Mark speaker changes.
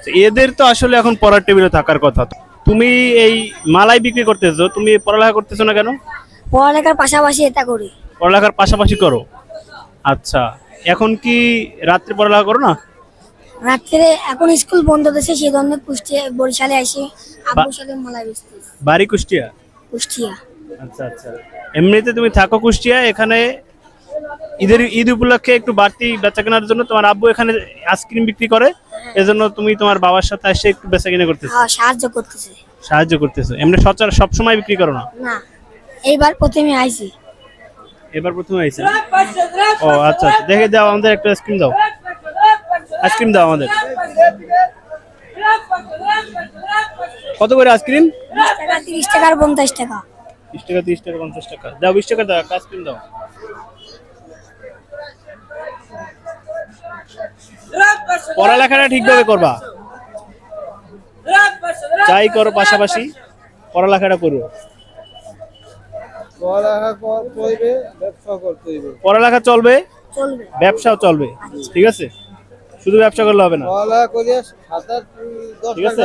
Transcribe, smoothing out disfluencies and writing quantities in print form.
Speaker 1: তো এদের তো আসলে এখন পড়ার টেবিলে থাকার কথা। তুমি এই মালাই বিক্রি করতেছো, তুমি পড়ালেখা করতেছো না কেন?
Speaker 2: পড়ালেখার পাশাপাশি এটা করি।
Speaker 1: পড়ালেখার পাশাপাশি করো? আচ্ছা, এখন কি রাত্রে পড়ালেখা করো না?
Speaker 2: রাত্রে এখন স্কুল বন্ধ দিয়েছে, সেই জন্য কুষ্টিয়া বরিশালে আসি
Speaker 1: বা-
Speaker 2: আব্বুর সাথে মালা বেচতে।
Speaker 1: বাড়ি কুষ্টিয়া?
Speaker 2: কুষ্টিয়া।
Speaker 1: আচ্ছা আচ্ছা। এমনিতে তুমি থাকো কুষ্টিয়া, এখানে ঈদ উপলক্ষে একটু বাড়তি বেচা কেনার জন্য তোমার আব্বু এখানে আইসক্রিম বিক্রি করে, এজন্য তুমি তোমার বাবার সাথে এসে একটু বেচা কিনা করতেছো,
Speaker 2: হ্যাঁ, সাহায্য করতেছে।
Speaker 1: সাহায্য করতেছো। এমনি সব সময় বিক্রি করো না?
Speaker 2: না, এইবার প্রথমে আইছি।
Speaker 1: এবার প্রথমে আইছে? ও আচ্ছা আচ্ছা, দেখে দাও আমাদের একটা আইসক্রিম দাও, আইসক্রিম দাও আমাদের। কত করে আইসক্রিম?
Speaker 2: 20 টাকা, 30 টাকা আর 50 টাকা।
Speaker 1: 20 টাকা, 30 টাকা, 50 টাকা দাও। 20 টাকা দাও, একটা আইসক্রিম দাও। পড়ালেখাটা ঠিকভাবে করবা, যাই করো পাশাপাশি পড়ালেখাটা করো। পড়ালেখা চলবে,
Speaker 2: চলবে।
Speaker 1: ব্যবসাও চলবে, ঠিক আছে? শুধু ব্যবসা করলে হবে না, ঠিক আছে?